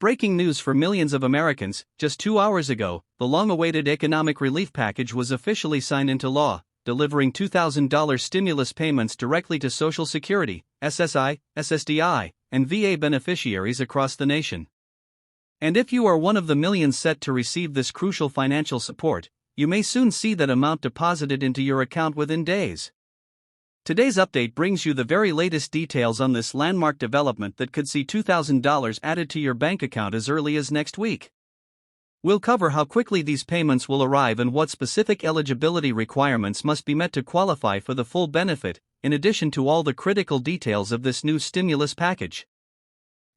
breaking news for millions of Americans. Just 2 hours ago, the long-awaited economic relief package was officially signed into law, delivering $2,000 stimulus payments directly to Social Security, SSI, SSDI, and VA beneficiaries across the nation. And if you are one of the millions set to receive this crucial financial support, you may soon see that amount deposited into your account within days. Today's update brings you the very latest details on this landmark development that could see $2,000 added to your bank account as early as next week. We'll cover how quickly these payments will arrive and what specific eligibility requirements must be met to qualify for the full benefit, in addition to all the critical details of this new stimulus package.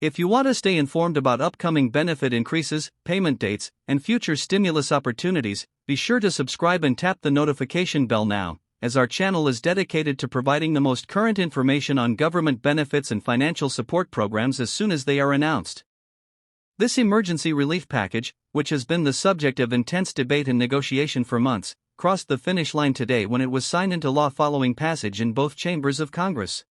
If you want to stay informed about upcoming benefit increases, payment dates, and future stimulus opportunities, be sure to subscribe and tap the notification bell now, as our channel is dedicated to providing the most current information on government benefits and financial support programs as soon as they are announced. This emergency relief package, which has been the subject of intense debate and negotiation for months, crossed the finish line today when it was signed into law following passage in both chambers of Congress.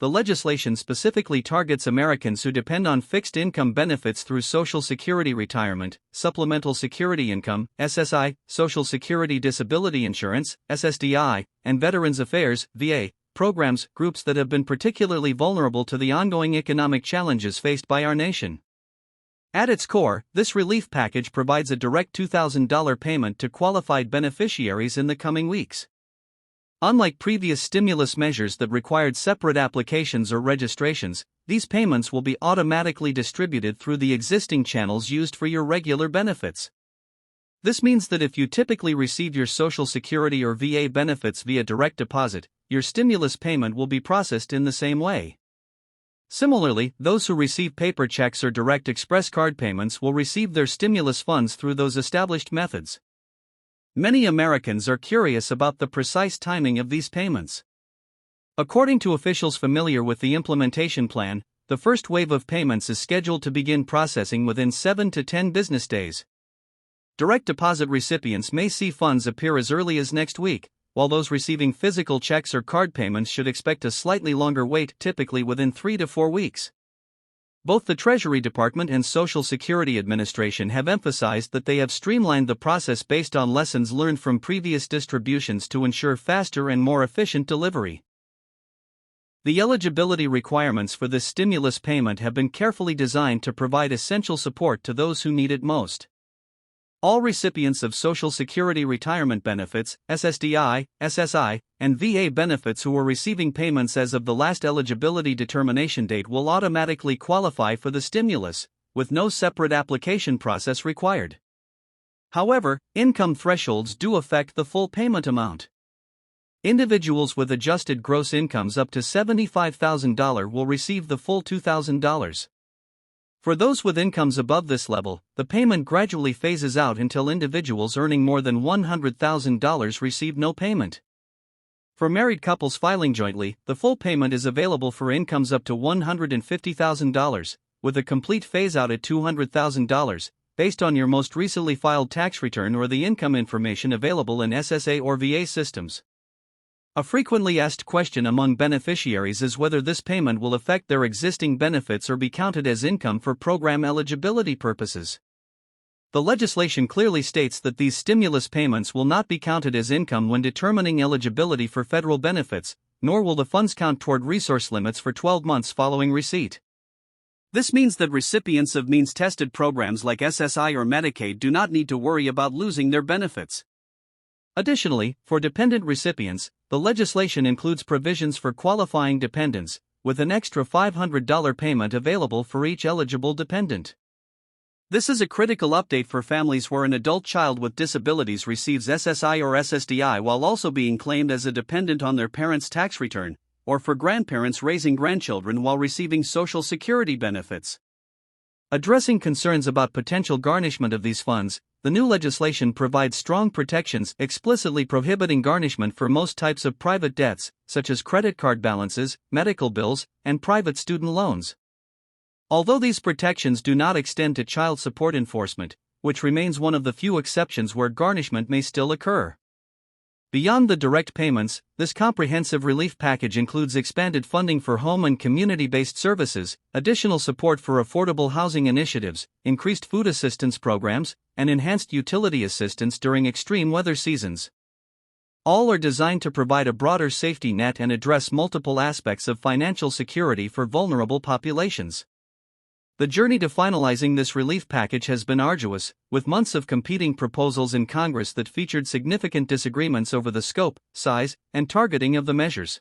The legislation specifically targets Americans who depend on fixed income benefits through Social Security retirement, Supplemental Security Income, SSI, Social Security Disability Insurance, SSDI, and Veterans Affairs, VA, programs, groups that have been particularly vulnerable to the ongoing economic challenges faced by our nation. At its core, this relief package provides a direct $2,000 payment to qualified beneficiaries in the coming weeks. Unlike previous stimulus measures that required separate applications or registrations, these payments will be automatically distributed through the existing channels used for your regular benefits. This means that if you typically receive your Social Security or VA benefits via direct deposit, your stimulus payment will be processed in the same way. Similarly, those who receive paper checks or direct express card payments will receive their stimulus funds through those established methods. Many Americans are curious about the precise timing of these payments. According to officials familiar with the implementation plan, the first wave of payments is scheduled to begin processing within 7 to 10 business days. Direct deposit recipients may see funds appear as early as next week, while those receiving physical checks or card payments should expect a slightly longer wait, typically within 3 to 4 weeks. Both the Treasury Department and Social Security Administration have emphasized that they have streamlined the process based on lessons learned from previous distributions to ensure faster and more efficient delivery. The eligibility requirements for this stimulus payment have been carefully designed to provide essential support to those who need it most. All recipients of Social Security retirement benefits, SSDI, SSI, and VA benefits who are receiving payments as of the last eligibility determination date will automatically qualify for the stimulus, with no separate application process required. However, income thresholds do affect the full payment amount. Individuals with adjusted gross incomes up to $75,000 will receive the full $2,000. For those with incomes above this level, the payment gradually phases out until individuals earning more than $100,000 receive no payment. For married couples filing jointly, the full payment is available for incomes up to $150,000, with a complete phase-out at $200,000, based on your most recently filed tax return or the income information available in SSA or VA systems. A frequently asked question among beneficiaries is whether this payment will affect their existing benefits or be counted as income for program eligibility purposes. The legislation clearly states that these stimulus payments will not be counted as income when determining eligibility for federal benefits, nor will the funds count toward resource limits for 12 months following receipt. This means that recipients of means-tested programs like SSI or Medicaid do not need to worry about losing their benefits. Additionally, for dependent recipients, the legislation includes provisions for qualifying dependents, with an extra $500 payment available for each eligible dependent. This is a critical update for families where an adult child with disabilities receives SSI or SSDI while also being claimed as a dependent on their parent's tax return, or for grandparents raising grandchildren while receiving Social Security benefits. Addressing concerns about potential garnishment of these funds, the new legislation provides strong protections explicitly prohibiting garnishment for most types of private debts, such as credit card balances, medical bills, and private student loans. Although these protections do not extend to child support enforcement, which remains one of the few exceptions where garnishment may still occur. Beyond the direct payments, this comprehensive relief package includes expanded funding for home and community-based services, additional support for affordable housing initiatives, increased food assistance programs, and enhanced utility assistance during extreme weather seasons. All are designed to provide a broader safety net and address multiple aspects of financial security for vulnerable populations. The journey to finalizing this relief package has been arduous, with months of competing proposals in Congress that featured significant disagreements over the scope, size, and targeting of the measures.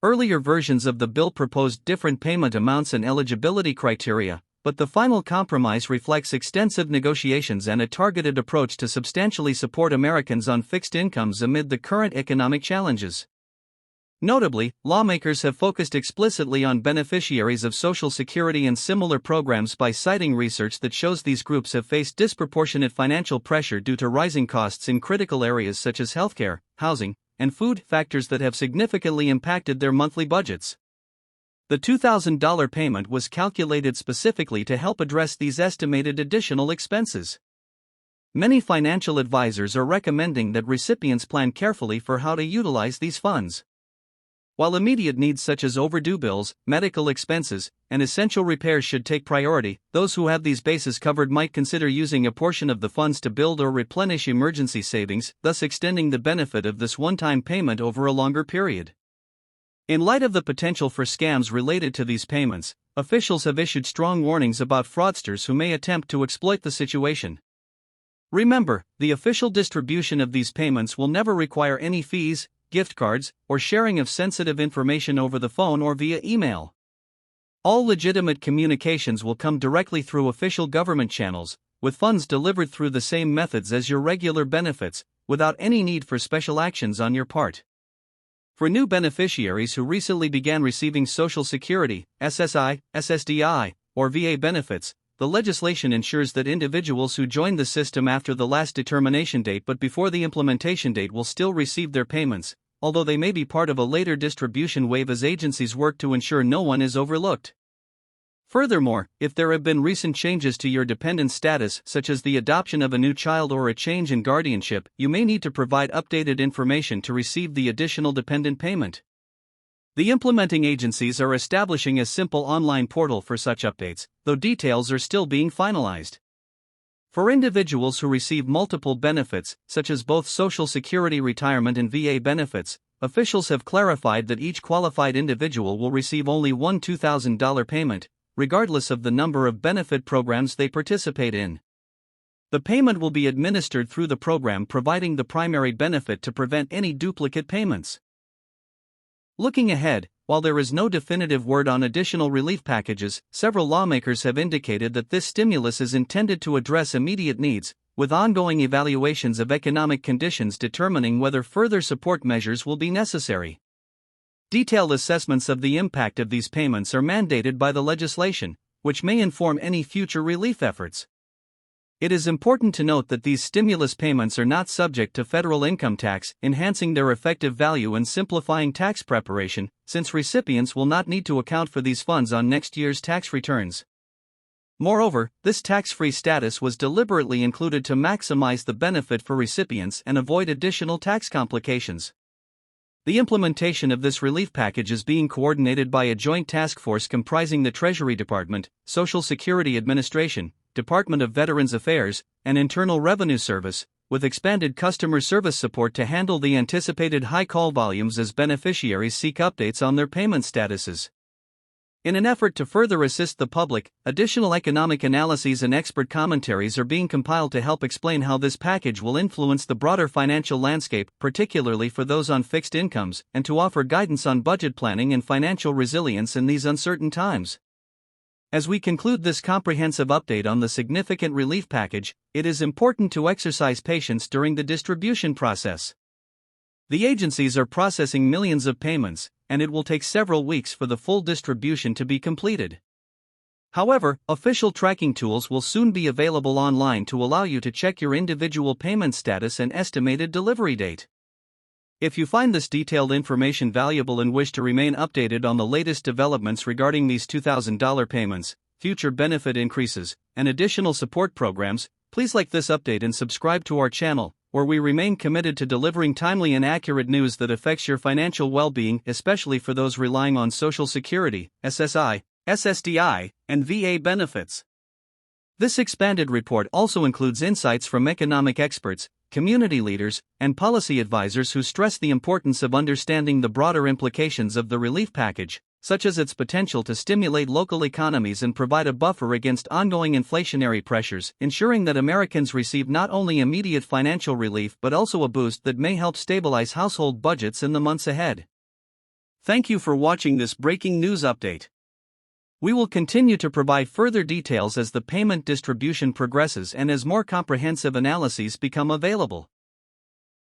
Earlier versions of the bill proposed different payment amounts and eligibility criteria, but the final compromise reflects extensive negotiations and a targeted approach to substantially support Americans on fixed incomes amid the current economic challenges. Notably, lawmakers have focused explicitly on beneficiaries of Social Security and similar programs by citing research that shows these groups have faced disproportionate financial pressure due to rising costs in critical areas such as healthcare, housing, and food, factors that have significantly impacted their monthly budgets. The $2,000 payment was calculated specifically to help address these estimated additional expenses. Many financial advisors are recommending that recipients plan carefully for how to utilize these funds. While immediate needs such as overdue bills, medical expenses, and essential repairs should take priority, those who have these bases covered might consider using a portion of the funds to build or replenish emergency savings, thus extending the benefit of this one-time payment over a longer period. In light of the potential for scams related to these payments, officials have issued strong warnings about fraudsters who may attempt to exploit the situation. Remember, the official distribution of these payments will never require any fees, gift cards, or sharing of sensitive information over the phone or via email. All legitimate communications will come directly through official government channels, with funds delivered through the same methods as your regular benefits, without any need for special actions on your part. For new beneficiaries who recently began receiving Social Security, SSI, SSDI, or VA benefits, the legislation ensures that individuals who joined the system after the last determination date but before the implementation date will still receive their payments, although they may be part of a later distribution wave as agencies work to ensure no one is overlooked. Furthermore, if there have been recent changes to your dependent status, such as the adoption of a new child or a change in guardianship, you may need to provide updated information to receive the additional dependent payment. The implementing agencies are establishing a simple online portal for such updates, though details are still being finalized. For individuals who receive multiple benefits, such as both Social Security retirement and VA benefits, officials have clarified that each qualified individual will receive only one $2,000 payment, regardless of the number of benefit programs they participate in. The payment will be administered through the program providing the primary benefit to prevent any duplicate payments. Looking ahead, while there is no definitive word on additional relief packages, several lawmakers have indicated that this stimulus is intended to address immediate needs, with ongoing evaluations of economic conditions determining whether further support measures will be necessary. Detailed assessments of the impact of these payments are mandated by the legislation, which may inform any future relief efforts. It is important to note that these stimulus payments are not subject to federal income tax, enhancing their effective value and simplifying tax preparation, since recipients will not need to account for these funds on next year's tax returns. Moreover, this tax-free status was deliberately included to maximize the benefit for recipients and avoid additional tax complications. The implementation of this relief package is being coordinated by a joint task force comprising the Treasury Department, Social Security Administration, Department of Veterans Affairs, and Internal Revenue Service, with expanded customer service support to handle the anticipated high call volumes as beneficiaries seek updates on their payment statuses. In an effort to further assist the public, additional economic analyses and expert commentaries are being compiled to help explain how this package will influence the broader financial landscape, particularly for those on fixed incomes, and to offer guidance on budget planning and financial resilience in these uncertain times. As we conclude this comprehensive update on the significant relief package, it is important to exercise patience during the distribution process. The agencies are processing millions of payments, and it will take several weeks for the full distribution to be completed. However, official tracking tools will soon be available online to allow you to check your individual payment status and estimated delivery date. If you find this detailed information valuable and wish to remain updated on the latest developments regarding these $2,000 payments, future benefit increases, and additional support programs, please like this update and subscribe to our channel. where we remain committed to delivering timely and accurate news that affects your financial well-being, especially for those relying on Social Security, SSI, SSDI, and VA benefits. This expanded report also includes insights from economic experts, community leaders, and policy advisors who stress the importance of understanding the broader implications of the relief package, such as its potential to stimulate local economies and provide a buffer against ongoing inflationary pressures, ensuring that Americans receive not only immediate financial relief but also a boost that may help stabilize household budgets in the months ahead. Thank you for watching this breaking news update. We will continue to provide further details as the payment distribution progresses and as more comprehensive analyses become available.